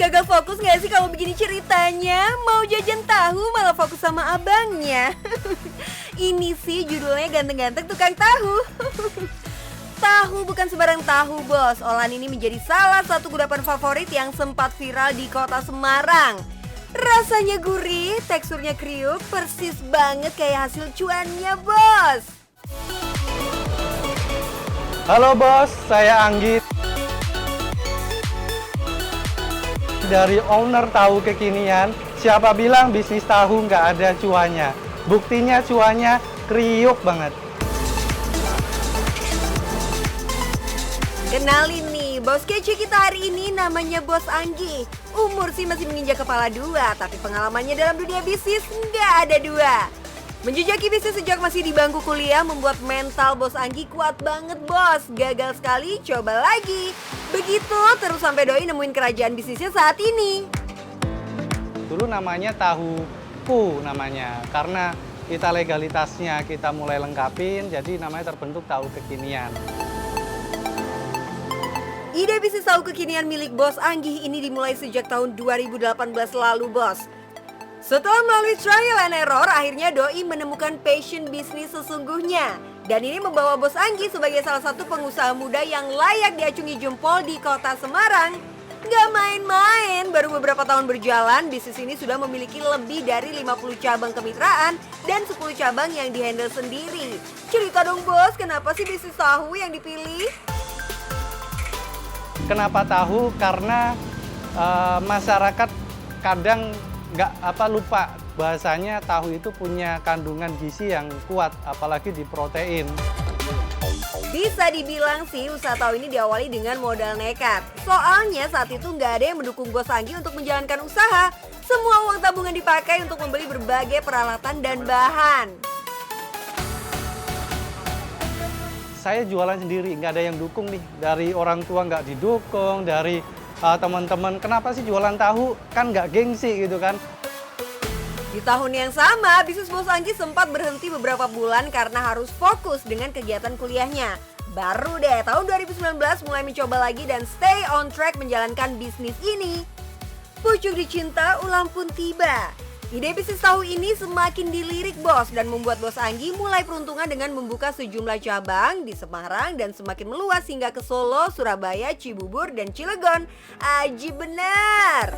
Gagal fokus nggak sih kalau begini ceritanya? Mau jajan tahu malah fokus sama abangnya. Ini sih judulnya ganteng-ganteng tukang tahu. Tahu bukan sembarang tahu, bos. Olahan ini menjadi salah satu kudapan favorit yang sempat viral di kota Semarang. Rasanya gurih, teksturnya kriuk, persis banget kayak hasil cuannya, bos. Halo bos, saya Anggi. Dari owner tahu kekinian, siapa bilang bisnis tahu nggak ada cuannya? Buktinya cuannya kriuk banget. Kenalin nih, bos kece kita hari ini namanya Bos Anggi. Umur sih masih menginjak kepala 2, tapi pengalamannya dalam dunia bisnis nggak ada 2. Menjejaki bisnis sejak masih di bangku kuliah membuat mental Bos Anggi kuat banget, bos. Gagal sekali, coba lagi. Begitu terus sampai doi nemuin kerajaan bisnisnya saat ini. Dulu namanya tahuku namanya, karena kita legalitasnya kita mulai lengkapin, jadi namanya terbentuk tahu kekinian. Ide bisnis tahu kekinian milik Bos Anggi ini dimulai sejak tahun 2018 lalu, bos. Setelah melalui trial and error, akhirnya doi menemukan passion bisnis sesungguhnya. Dan ini membawa Bos Anggi sebagai salah satu pengusaha muda yang layak diacungi jempol di kota Semarang. Gak main-main, baru beberapa tahun berjalan, bisnis ini sudah memiliki lebih dari 50 cabang kemitraan dan 10 cabang yang dihandle sendiri. Cerita dong bos, kenapa sih bisnis tahu yang dipilih? Kenapa tahu? Karena masyarakat kadang lupa bahasanya tahu itu punya kandungan gizi yang kuat, apalagi di protein. Bisa dibilang sih usaha tahu ini diawali dengan modal nekat. Soalnya saat itu nggak ada yang mendukung Bos Anggi untuk menjalankan usaha. Semua uang tabungan dipakai untuk membeli berbagai peralatan dan bahan. Saya jualan sendiri, nggak ada yang dukung nih. Dari orang tua nggak didukung, dari teman-teman. Kenapa sih jualan tahu? Kan nggak gengsi gitu kan. Di tahun yang sama, bisnis Bos Anggi sempat berhenti beberapa bulan karena harus fokus dengan kegiatan kuliahnya. Baru deh tahun 2019 mulai mencoba lagi dan stay on track menjalankan bisnis ini. Pucuk dicinta ulang pun tiba. Ide bisnis tahu ini semakin dilirik bos dan membuat Bos Anggi mulai peruntungan dengan membuka sejumlah cabang di Semarang dan semakin meluas hingga ke Solo, Surabaya, Cibubur, dan Cilegon. Aji benar!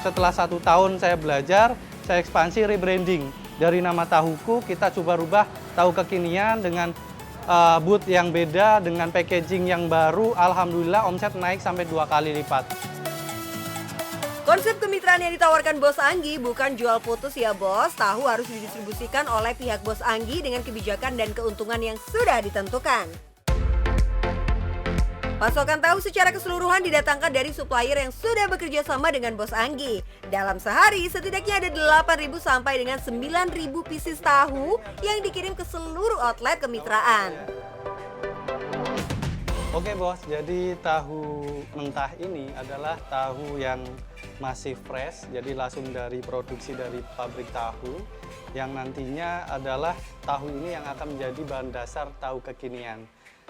Setelah 1 tahun saya belajar, saya ekspansi rebranding. Dari nama tahuku kita coba rubah tahu kekinian dengan booth yang beda, dengan packaging yang baru. Alhamdulillah omset naik sampai 2 kali lipat. Konsep kemitraan yang ditawarkan Bos Anggi bukan jual putus ya bos. Tahu harus didistribusikan oleh pihak Bos Anggi dengan kebijakan dan keuntungan yang sudah ditentukan. Pasokan tahu secara keseluruhan didatangkan dari supplier yang sudah bekerja sama dengan Bos Anggi. Dalam sehari setidaknya ada 8.000 sampai dengan 9.000 pieces tahu yang dikirim ke seluruh outlet kemitraan. Oke bos, jadi tahu mentah ini adalah tahu yang masih fresh, jadi langsung dari produksi dari pabrik tahu, yang nantinya adalah tahu ini yang akan menjadi bahan dasar tahu kekinian.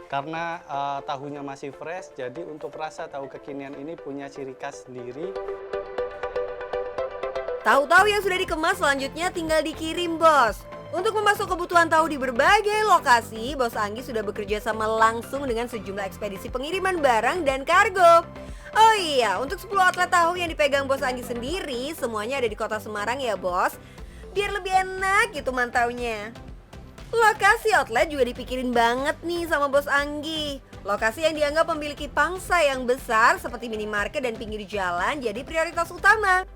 Karena tahunya masih fresh, jadi untuk rasa tahu kekinian ini punya ciri khas sendiri. Tahu-tahu yang sudah dikemas selanjutnya tinggal dikirim bos. Untuk memasuk kebutuhan tahu di berbagai lokasi, Bos Anggi sudah bekerja sama langsung dengan sejumlah ekspedisi pengiriman barang dan kargo. Oh iya, untuk 10 outlet tahu yang dipegang Bos Anggi sendiri, semuanya ada di kota Semarang ya bos. Biar lebih enak gitu mantaunya. Lokasi outlet juga dipikirin banget nih sama Bos Anggi. Lokasi yang dianggap memiliki pangsa yang besar seperti minimarket dan pinggir jalan jadi prioritas utama.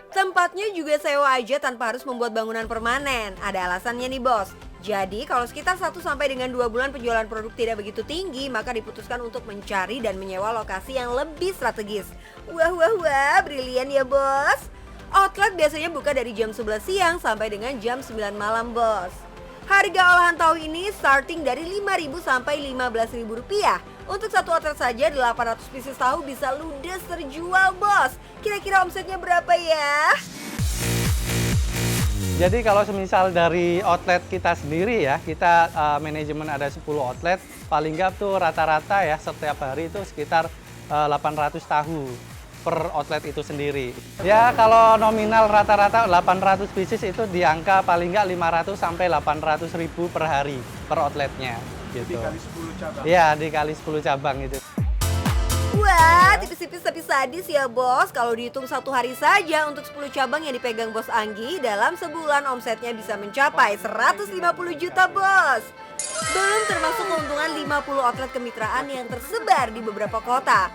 Tempatnya juga sewa aja tanpa harus membuat bangunan permanen. Ada alasannya nih bos. Jadi kalau sekitar 1 sampai dengan 2 bulan penjualan produk tidak begitu tinggi, maka diputuskan untuk mencari dan menyewa lokasi yang lebih strategis. Wah, brilian ya bos. Outlet biasanya buka dari jam 11 siang sampai dengan jam 9 malam bos. Harga olahan tahu ini starting dari Rp5.000 sampai Rp15.000. Untuk satu outlet saja 800 pieces tahu bisa ludes terjual bos. Kira-kira omsetnya berapa ya? Jadi kalau semisal dari outlet kita sendiri ya, kita manajemen ada 10 outlet, paling nggak tuh rata-rata ya setiap hari itu sekitar 800 tahu per outlet itu sendiri. Ya kalau nominal rata-rata 800 pieces itu di angka paling nggak 500 sampai 800 ribu per hari per outletnya. Gitu. Dikali 10 cabang? Iya, dikali 10 cabang gitu. Wah, tipis-tipis tapi sadis ya bos. Kalau dihitung satu hari saja untuk 10 cabang yang dipegang bos Anggi, dalam sebulan omsetnya bisa mencapai 150 juta bos. Belum termasuk keuntungan 50 outlet kemitraan yang tersebar di beberapa kota.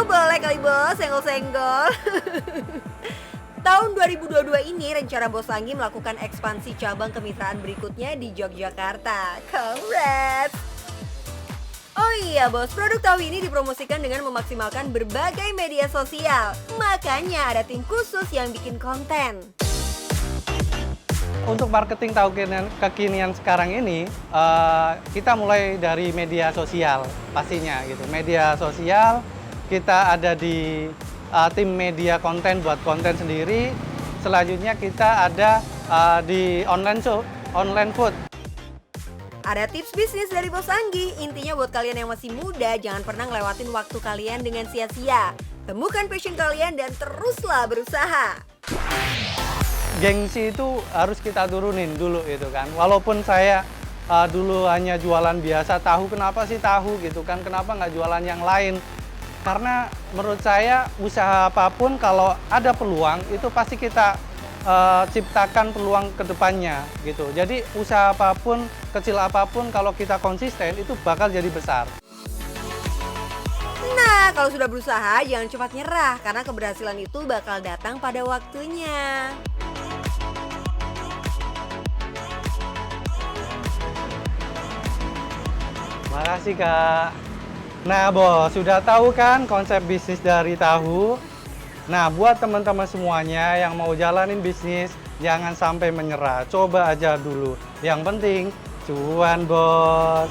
Boleh kali bos, senggol-senggol. Tahun 2022 ini rencana bos Anggi melakukan ekspansi cabang kemitraan berikutnya di Yogyakarta. Congrats! Oh iya bos, produk tahu ini dipromosikan dengan memaksimalkan berbagai media sosial. Makanya ada tim khusus yang bikin konten. Untuk marketing tahu kekinian sekarang ini, kita mulai dari media sosial pastinya gitu. Media sosial, kita ada di tim media konten buat konten sendiri. Selanjutnya kita ada di online food. Ada tips bisnis dari bos Anggi. Intinya buat kalian yang masih muda, jangan pernah ngelewatin waktu kalian dengan sia-sia. Temukan passion kalian dan teruslah berusaha. Gengsi itu harus kita turunin dulu gitu kan. Walaupun saya dulu hanya jualan biasa tahu, kenapa sih tahu gitu kan, kenapa nggak jualan yang lain? Karena menurut saya usaha apapun kalau ada peluang itu pasti kita ciptakan peluang ke depannya gitu. Jadi usaha apapun, kecil apapun kalau kita konsisten itu bakal jadi besar. Nah, kalau sudah berusaha jangan cepat nyerah karena keberhasilan itu bakal datang pada waktunya. Makasih Kak. Nah bos, sudah tahu kan konsep bisnis dari tahu? Nah buat teman-teman semuanya yang mau jalanin bisnis, jangan sampai menyerah. Coba aja dulu. Yang penting cuan bos.